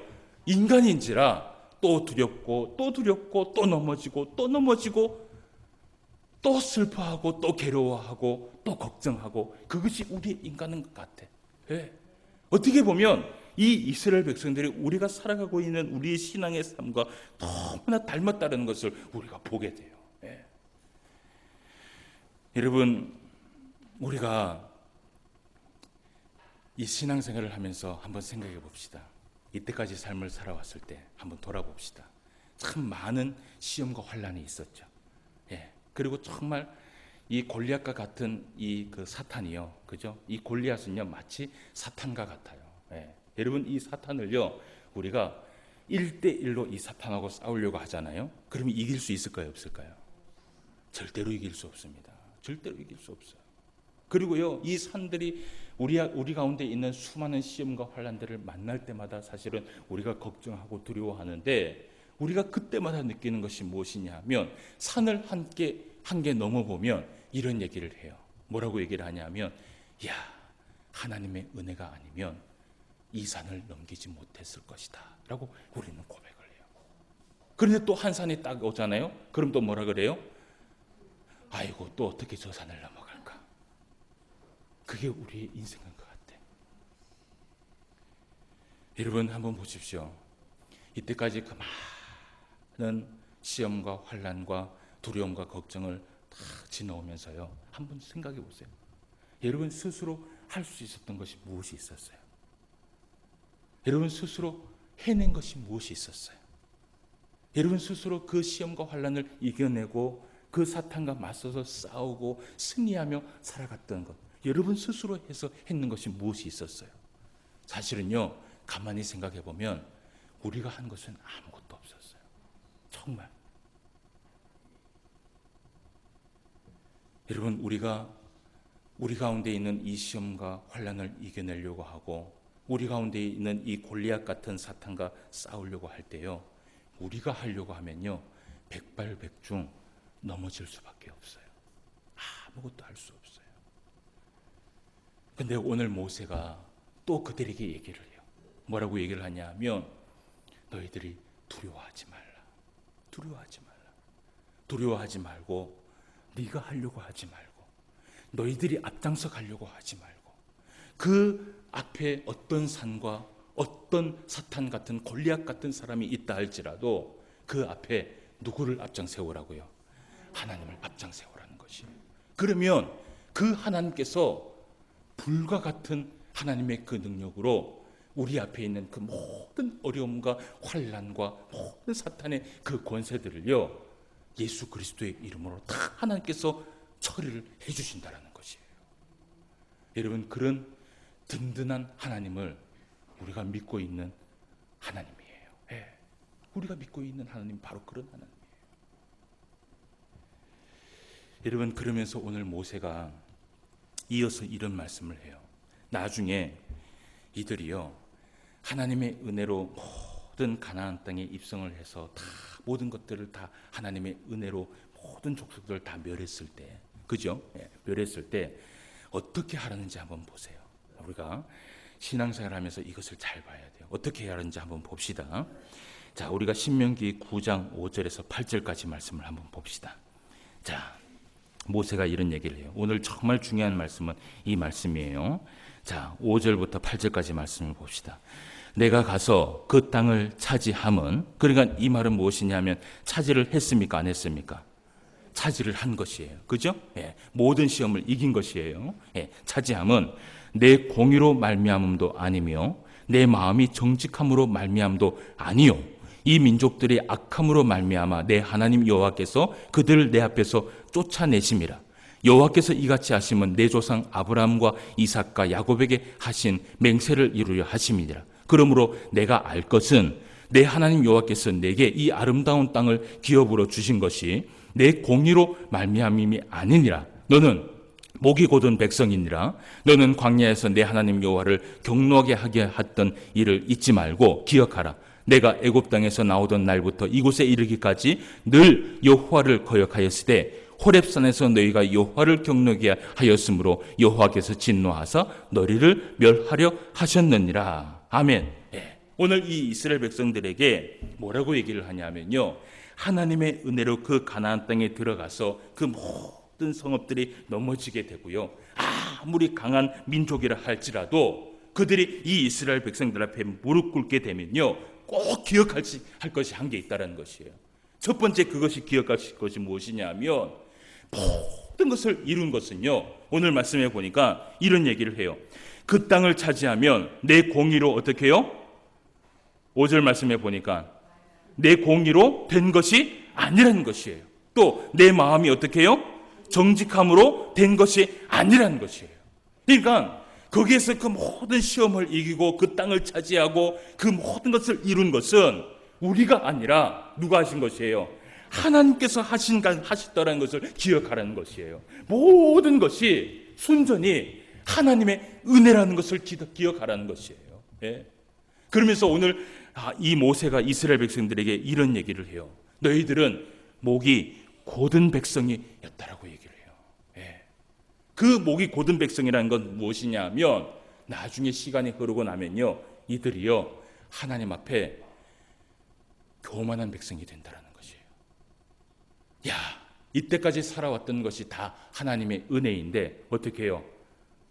인간인지라 또 두렵고 또 두렵고 또 넘어지고 또 넘어지고 또 슬퍼하고 또 괴로워하고 또 걱정하고, 그것이 우리의 인간인 것 같아. 예. 어떻게 보면 이 이스라엘 백성들이 우리가 살아가고 있는 우리의 신앙의 삶과 너무나 닮았다는 것을 우리가 보게 돼요. 예. 여러분, 우리가 이 신앙생활을 하면서 한번 생각해 봅시다. 이때까지 삶을 살아왔을 때 한번 돌아봅시다. 참 많은 시험과 환난이 있었죠. 예. 그리고 정말 이 골리앗과 같은 이 그 사탄이요, 그죠? 이 골리앗은요 마치 사탄과 같아요. 예. 여러분, 이 사탄을요 우리가 1대1로 이 사탄하고 싸우려고 하잖아요. 그러면 이길 수 있을까요, 없을까요? 절대로 이길 수 없습니다. 절대로 이길 수 없어요. 그리고요, 이 산들이 우리 가운데 있는 수많은 시험과 환난들을 만날 때마다 사실은 우리가 걱정하고 두려워하는데, 우리가 그때마다 느끼는 것이 무엇이냐 하면 산을 한 개 넘어보면 이런 얘기를 해요. 뭐라고 얘기를 하냐면, 야, 하나님의 은혜가 아니면 이 산을 넘기지 못했을 것이다 라고 우리는 고백을 해요. 그런데 또 한 산이 딱 오잖아요. 그럼 또 뭐라 그래요? 아이고, 또 어떻게 저 산을 넘어갈까? 그게 우리의 인생인 것 같아. 여러분, 한번 보십시오. 이때까지 그 많은 시험과 환난과 두려움과 걱정을 다 지나오면서요, 한번 생각해 보세요. 여러분 스스로 할 수 있었던 것이 무엇이 있었어요? 여러분 스스로 해낸 것이 무엇이 있었어요? 여러분 스스로 그 시험과 환난을 이겨내고 그 사탄과 맞서서 싸우고 승리하며 살아갔던 것, 여러분 스스로 해서 했는 것이 무엇이 있었어요? 사실은요, 가만히 생각해 보면 우리가 한 것은 아무것도 없었어요. 정말. 여러분, 우리 가운데 있는 이 시험과 환난을 이겨내려고 하고 우리 가운데 있는 이 골리앗 같은 사탄과 싸우려고 할 때요, 우리가 하려고 하면요 백발백중 넘어질 수밖에 없어요. 아무것도 할 수 없어요. 근데 오늘 모세가 또 그들에게 얘기를 해요. 뭐라고 얘기를 하냐 하면 너희들이 두려워하지 말라. 두려워하지 말라. 두려워하지 말고 네가 하려고 하지 말고 너희들이 앞장서 가려고 하지 말고 그 앞에 어떤 산과 어떤 사탄 같은 골리앗 같은 사람이 있다 할지라도 그 앞에 누구를 앞장 세우라고요? 하나님을 앞장 세우라는 것이에요. 그러면 그 하나님께서 불과 같은 하나님의 그 능력으로 우리 앞에 있는 그 모든 어려움과 환난과 모든 사탄의 그 권세들을요 예수 그리스도의 이름으로 다 하나님께서 처리를 해주신다라는 것이에요. 여러분, 그런 든든한 하나님을 우리가 믿고 있는 하나님이에요. 예. 우리가 믿고 있는 하나님 바로 그런 하나님이에요. 여러분, 그러면서 오늘 모세가 이어서 이런 말씀을 해요. 나중에 이들이요 하나님의 은혜로 모든 가나안 땅에 입성을 해서 다 모든 것들을 다 하나님의 은혜로 모든 족속들을 다 멸했을 때, 그죠? 예, 멸했을 때 어떻게 하라는지 한번 보세요. 우리가 신앙생활 하면서 이것을 잘 봐야 돼요. 어떻게 해야 하는지 한번 봅시다. 자, 우리가 신명기 9장 5절에서 8절까지 말씀을 한번 봅시다. 자, 모세가 이런 얘기를 해요. 오늘 정말 중요한 말씀은 이 말씀이에요. 자, 5절부터 8절까지 말씀을 봅시다. 내가 가서 그 땅을 차지함은, 그러니까 이 말은 무엇이냐면 차지를 했습니까? 안 했습니까? 차지를 한 것이에요. 그죠? 예, 모든 시험을 이긴 것이에요. 예, 차지함은 내 공의로 말미암음도 아니며 내 마음이 정직함으로 말미암도 아니요 이 민족들이 악함으로 말미암아 내 하나님 여호와께서 그들을 내 앞에서 쫓아내심이라. 여호와께서 이같이 하심은 내 조상 아브라함과 이삭과 야곱에게 하신 맹세를 이루려 하심이니라. 그러므로 내가 알 것은 내 하나님 여호와께서 내게 이 아름다운 땅을 기업으로 주신 것이 내 공의로 말미암음이 아니니라. 너는 목이 곧은 백성이니라. 너는 광야에서 내 하나님 여호와를 경노하게 하게 했던 일을 잊지 말고 기억하라. 내가 애굽 땅에서 나오던 날부터 이곳에 이르기까지 늘 여호와를 거역하였으되 호렙산에서 너희가 여호와를 경노하게 하였으므로 여호와께서 진노하사 너희를 멸하려 하셨느니라. 아멘. 예. 오늘 이 이스라엘 백성들에게 뭐라고 얘기를 하냐면요, 하나님의 은혜로 그 가나안 땅에 들어가서 그 모든 성읍들이 넘어지게 되고요, 아무리 강한 민족이라 할지라도 그들이 이 이스라엘 백성들 앞에 무릎 꿇게 되면요 꼭 기억할 것이 한 게 있다는 것이에요. 첫 번째 그것이 기억할 것이 무엇이냐 하면 모든 것을 이룬 것은요, 오늘 말씀해 보니까 이런 얘기를 해요. 그 땅을 차지하면 내 공의로 어떻게 해요? 5절 말씀해 보니까 내 공의로 된 것이 아니라는 것이에요. 또 내 마음이 어떻게 해요? 정직함으로 된 것이 아니라는 것이에요. 그러니까 거기에서 그 모든 시험을 이기고 그 땅을 차지하고 그 모든 것을 이룬 것은 우리가 아니라 누가 하신 것이에요? 하나님께서 하시더라는 것을 기억하라는 것이에요. 모든 것이 순전히 하나님의 은혜라는 것을 기억하라는 것이에요. 예. 그러면서 오늘 이 모세가 이스라엘 백성들에게 이런 얘기를 해요. 너희들은 목이 곧은 백성이었다라고 얘기를 해요. 예. 그 목이 곧은 백성이라는 건 무엇이냐면 나중에 시간이 흐르고 나면요 이들이요 하나님 앞에 교만한 백성이 된다라는 것이에요. 야, 이때까지 살아왔던 것이 다 하나님의 은혜인데 어떻게 해요?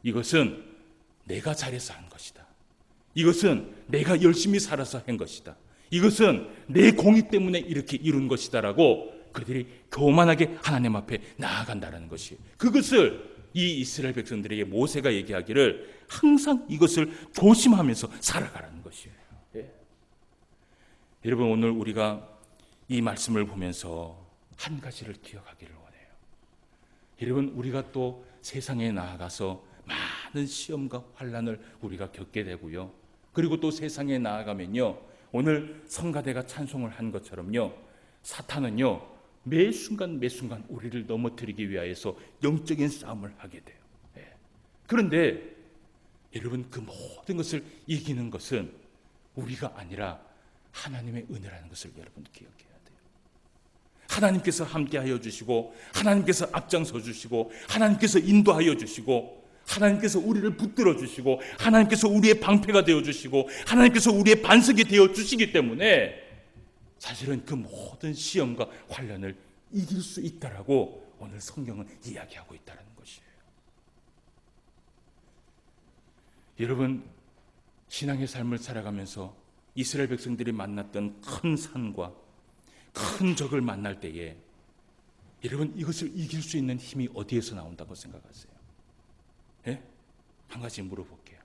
이것은 내가 잘해서 한 것이다. 이것은 내가 열심히 살아서 한 것이다. 이것은 내 공의 때문에 이렇게 이룬 것이다라고 그들이 교만하게 하나님 앞에 나아간다는 것이에요. 그것을 이 이스라엘 백성들에게 모세가 얘기하기를 항상 이것을 조심하면서 살아가라는 것이에요. 예. 여러분, 오늘 우리가 이 말씀을 보면서 한 가지를 기억하기를 원해요. 여러분, 우리가 또 세상에 나아가서 많은 시험과 환난을 우리가 겪게 되고요. 그리고 또 세상에 나아가면요, 오늘 성가대가 찬송을 한 것처럼요, 사탄은요 매 순간 우리를 넘어뜨리기 위하여서 영적인 싸움을 하게 돼요. 예. 그런데 여러분, 그 모든 것을 이기는 것은 우리가 아니라 하나님의 은혜라는 것을 여러분 기억해야 돼요. 하나님께서 함께하여 주시고 하나님께서 앞장서 주시고 하나님께서 인도하여 주시고 하나님께서 우리를 붙들어 주시고 하나님께서 우리의 방패가 되어 주시고 하나님께서 우리의 반석이 되어 주시기 때문에 사실은 그 모든 시험과 환난을 이길 수 있다라고 오늘 성경은 이야기하고 있다는 것이에요. 여러분, 신앙의 삶을 살아가면서 이스라엘 백성들이 만났던 큰 산과 큰 적을 만날 때에 여러분, 이것을 이길 수 있는 힘이 어디에서 나온다고 생각하세요? 예? 한 가지 물어볼게요.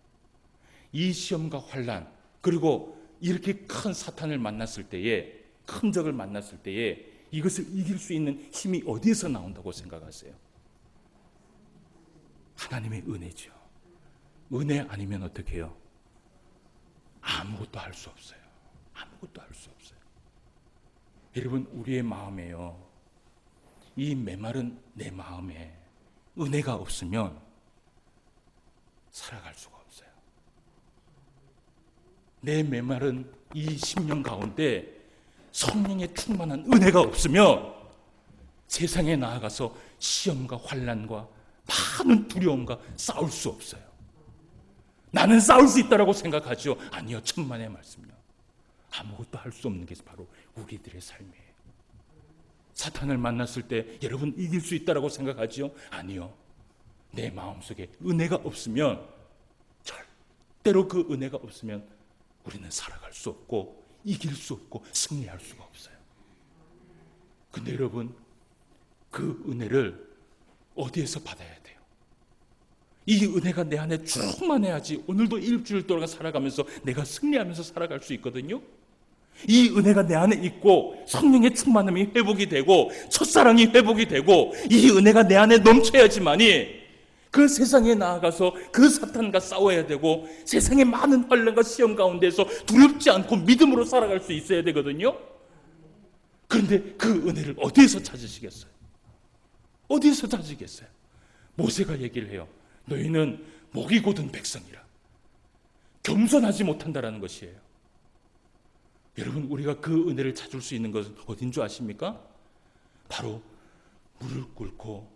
이 시험과 환난, 그리고 이렇게 큰 사탄을 만났을 때에, 큰 적을 만났을 때에 이것을 이길 수 있는 힘이 어디에서 나온다고 생각하세요? 하나님의 은혜죠. 은혜 아니면 어떻게 해요? 아무것도 할 수 없어요. 아무것도 할 수 없어요. 여러분, 우리의 마음에요, 이 메마른 내 마음에 은혜가 없으면 살아갈 수가 없어요. 내 메마른 이 심령 가운데 성령의 충만한 은혜가 없으면 세상에 나아가서 시험과 환난과 많은 두려움과 싸울 수 없어요. 나는 싸울 수 있다고 생각하죠. 아니요, 천만의 말씀이요. 아무것도 할 수 없는 게 바로 우리들의 삶이에요. 사탄을 만났을 때 여러분 이길 수 있다고 생각하지요? 아니요. 내 마음속에 은혜가 없으면, 절대로 그 은혜가 없으면 우리는 살아갈 수 없고 이길 수 없고 승리할 수가 없어요. 근데 여러분, 그 은혜를 어디에서 받아야 돼요? 이 은혜가 내 안에 충만해야지 오늘도 일주일 동안 살아가면서 내가 승리하면서 살아갈 수 있거든요. 이 은혜가 내 안에 있고 성령의 충만함이 회복이 되고 첫사랑이 회복이 되고 이 은혜가 내 안에 넘쳐야지만이 그 세상에 나아가서 그 사탄과 싸워야 되고 세상의 많은 환난과 시험 가운데서 두렵지 않고 믿음으로 살아갈 수 있어야 되거든요. 그런데 그 은혜를 어디에서 찾으시겠어요? 어디에서 찾으시겠어요? 모세가 얘기를 해요. 너희는 목이 곧은 백성이라. 겸손하지 못한다라는 것이에요. 여러분, 우리가 그 은혜를 찾을 수 있는 것은 어딘 줄 아십니까? 바로 무릎 꿇고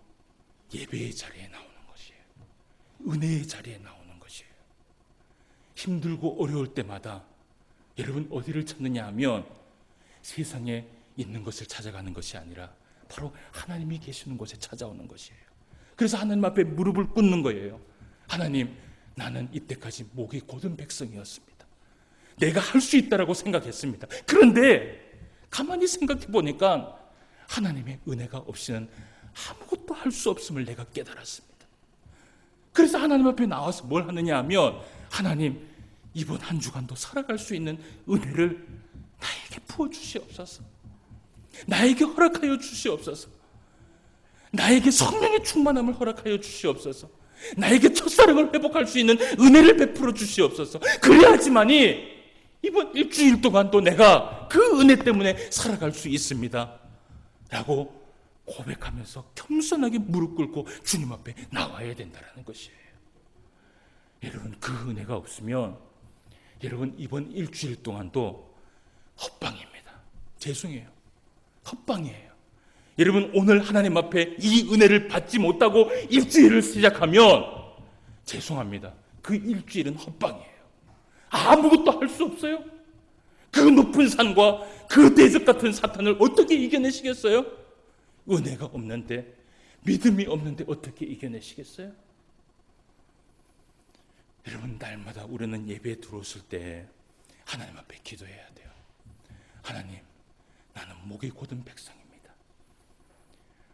예배의 자리에 나오는 것이에요. 은혜의 자리에 나오는 것이에요. 힘들고 어려울 때마다 여러분 어디를 찾느냐 하면 세상에 있는 것을 찾아가는 것이 아니라 바로 하나님이 계시는 곳에 찾아오는 것이에요. 그래서 하나님 앞에 무릎을 꿇는 거예요. 하나님, 나는 이때까지 목이 곧은 백성이었습니다. 내가 할 수 있다라고 생각했습니다. 그런데 가만히 생각해 보니까 하나님의 은혜가 없이는 아무것도 할 수 없음을 내가 깨달았습니다. 그래서 하나님 앞에 나와서 뭘 하느냐 하면, 하나님, 이번 한 주간도 살아갈 수 있는 은혜를 나에게 부어주시옵소서. 나에게 허락하여 주시옵소서. 나에게 성령의 충만함을 허락하여 주시옵소서. 나에게 첫사랑을 회복할 수 있는 은혜를 베풀어 주시옵소서. 그래야지만이 이번 일주일 동안도 내가 그 은혜 때문에 살아갈 수 있습니다 라고 고백하면서 겸손하게 무릎 꿇고 주님 앞에 나와야 된다는 것이에요. 여러분, 그 은혜가 없으면 여러분 이번 일주일 동안도 헛방입니다. 죄송해요. 헛방이에요. 여러분, 오늘 하나님 앞에 이 은혜를 받지 못하고 일주일을 시작하면 죄송합니다. 그 일주일은 헛방이에요. 아무것도 할 수 없어요. 그 높은 산과 그 대적 같은 사탄을 어떻게 이겨내시겠어요? 은혜가 없는데, 믿음이 없는데 어떻게 이겨내시겠어요? 여러분, 날마다 우리는 예배에 들어왔을 때 하나님 앞에 기도해야 돼요. 하나님, 나는 목이 곧은 백성입니다.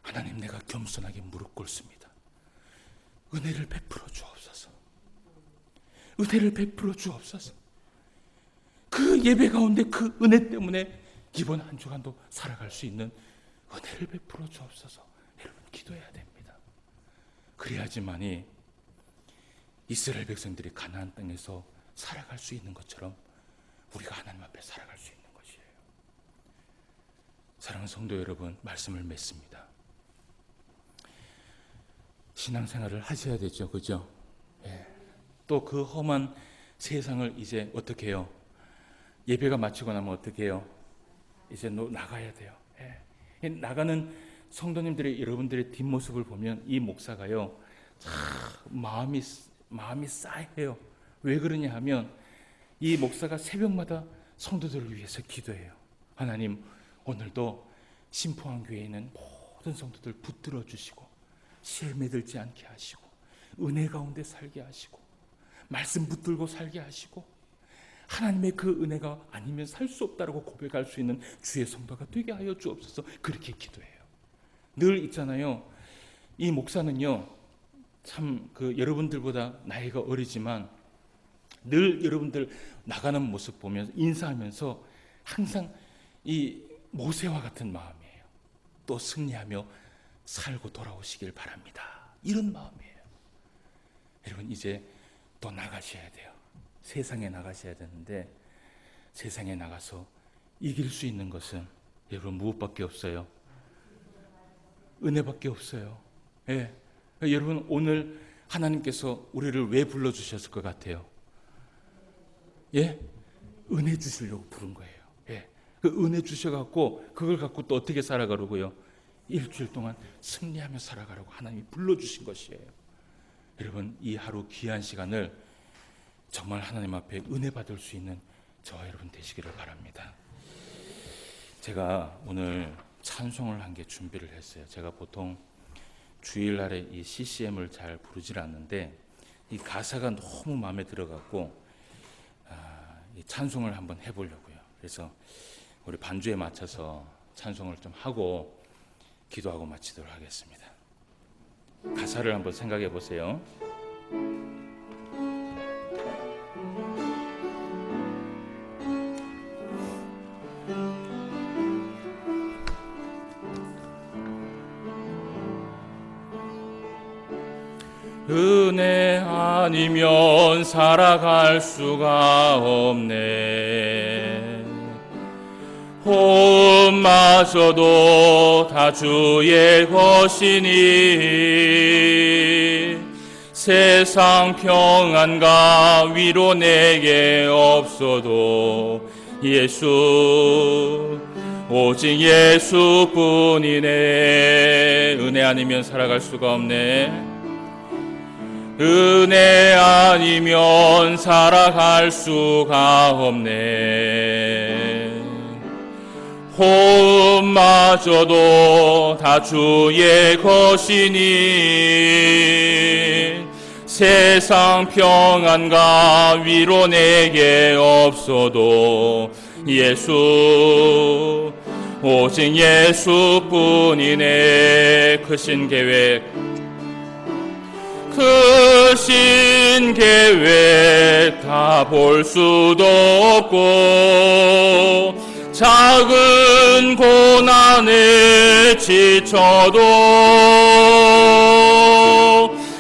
하나님, 내가 겸손하게 무릎 꿇습니다. 은혜를 베풀어 주옵소서. 은혜를 베풀어 주옵소서. 그 예배 가운데 그 은혜 때문에 이번 한 주간도 살아갈 수 있는 은혜를 베풀어 주옵소서. 여러분, 기도해야 됩니다. 그래야지만이 이스라엘 백성들이 가나안 땅에서 살아갈 수 있는 것처럼 우리가 하나님 앞에 살아갈 수 있는 것이에요. 사랑하는 성도 여러분, 말씀을 맺습니다. 신앙생활을 하셔야 되죠, 그죠? 예. 또 그 험한 세상을 이제 어떻게 해요? 예배가 마치고 나면 어떻게 해요? 이제 나가야 돼요. 예. 나가는 성도님들의, 여러분들의 뒷모습을 보면 이 목사가요, 마음이 싸해요. 왜 그러냐 하면 이 목사가 새벽마다 성도들을 위해서 기도해요. 하나님, 오늘도 신포항교회에 있는 모든 성도들 붙들어 주시고 시험에 들지 않게 하시고 은혜 가운데 살게 하시고 말씀 붙들고 살게 하시고 하나님의 그 은혜가 아니면 살 수 없다라고 고백할 수 있는 주의 성도가 되게 하여 주옵소서. 그렇게 기도해요. 늘 있잖아요. 이 목사는요, 참 여러분들보다 나이가 어리지만 늘 여러분들 나가는 모습 보면서 인사하면서 항상 이 모세와 같은 마음이에요. 또 승리하며 살고 돌아오시길 바랍니다. 이런 마음이에요. 여러분, 이제 또 나가셔야 돼요. 세상에 나가셔야 되는데 세상에 나가서 이길 수 있는 것은 여러분 무엇밖에 없어요? 은혜밖에 없어요. 예. 여러분, 오늘 하나님께서 우리를 왜 불러주셨을 것 같아요? 예? 은혜 주시려고 부른 거예요. 예. 그 은혜 주셔갖고 그걸 갖고 또 어떻게 살아가려고요? 일주일 동안 승리하며 살아가라고 하나님이 불러주신 것이에요. 여러분, 이 하루 귀한 시간을 정말 하나님 앞에 은혜 받을 수 있는 저와 여러분 되시기를 바랍니다. 제가 오늘 찬송을 한 개 준비를 했어요. 제가 보통 주일날에 이 CCM을 잘 부르질 않는데 이 가사가 너무 마음에 들어갖고 이 찬송을 한번 해보려고요. 그래서 우리 반주에 맞춰서 찬송을 좀 하고 기도하고 마치도록 하겠습니다. 가사를 한번 생각해 보세요. 은혜 아니면 살아갈 수가 없네. 호흡마저도 다 주의 것이니 세상 평안과 위로 내게 없어도 예수, 오직 예수뿐이네. 은혜 아니면 살아갈 수가 없네. 은혜 아니면 살아갈 수가 없네. 호흡마저도 다 주의 것이니 세상 평안과 위로 내게 없어도 예수, 오직 예수뿐이네. 크신 계획 다 볼 수도 없고 작은 고난에 지쳐도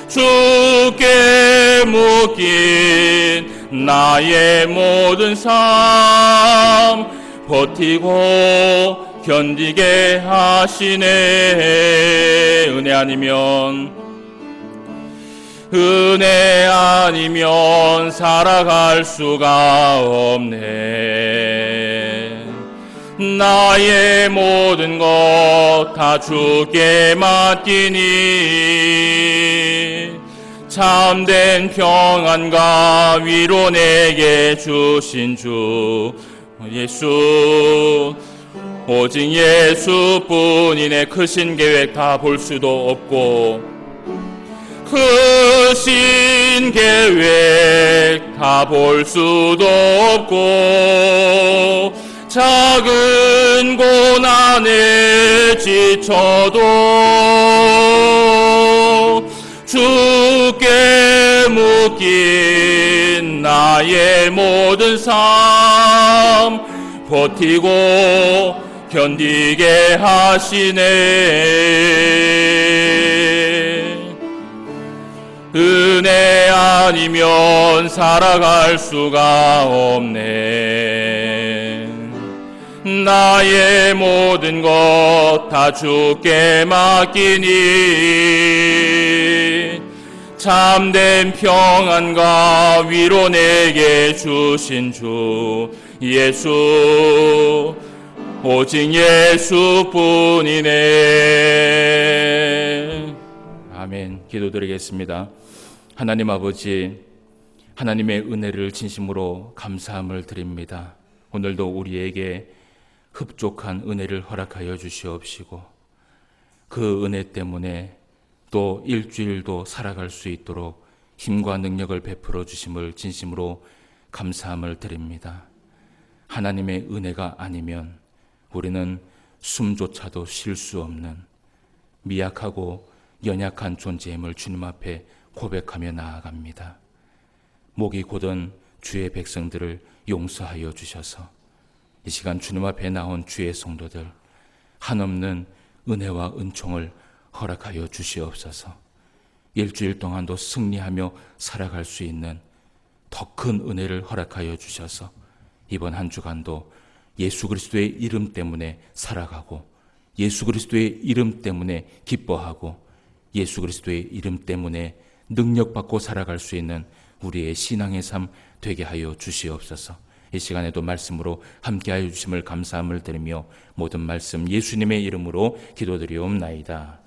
주께 묶인 나의 모든 삶 버티고 견디게 하시네. 은혜 아니면 살아갈 수가 없네. 나의 모든 것 다 주께 맡기니 참된 평안과 위로 내게 주신 주 예수, 오직 예수뿐이네. 크신 계획 다 볼 수도 없고 크신 계획 다 볼 수도 없고 작은 고난에 지쳐도 주께 묶인 나의 모든 삶 버티고 견디게 하시네. 은혜 아니면 살아갈 수가 없네. 나의 모든 것 다 주께 맡기니 참된 평안과 위로 내게 주신 주 예수, 오직 예수뿐이네. 아멘. 기도드리겠습니다. 하나님 아버지, 하나님의 은혜를 진심으로 감사함을 드립니다. 오늘도 우리에게 흡족한 은혜를 허락하여 주시옵시고 그 은혜 때문에 또 일주일도 살아갈 수 있도록 힘과 능력을 베풀어 주심을 진심으로 감사함을 드립니다. 하나님의 은혜가 아니면 우리는 숨조차도 쉴 수 없는 미약하고 연약한 존재임을 주님 앞에 고백하며 나아갑니다. 목이 곧은 주의 백성들을 용서하여 주셔서 이 시간 주님 앞에 나온 주의 성도들 한없는 은혜와 은총을 허락하여 주시옵소서. 일주일 동안도 승리하며 살아갈 수 있는 더 큰 은혜를 허락하여 주셔서 이번 한 주간도 예수 그리스도의 이름 때문에 살아가고 예수 그리스도의 이름 때문에 기뻐하고 예수 그리스도의 이름 때문에 능력받고 살아갈 수 있는 우리의 신앙의 삶 되게 하여 주시옵소서. 이 시간에도 말씀으로 함께하여 주심을 감사함을 드리며 모든 말씀 예수님의 이름으로 기도드리옵나이다.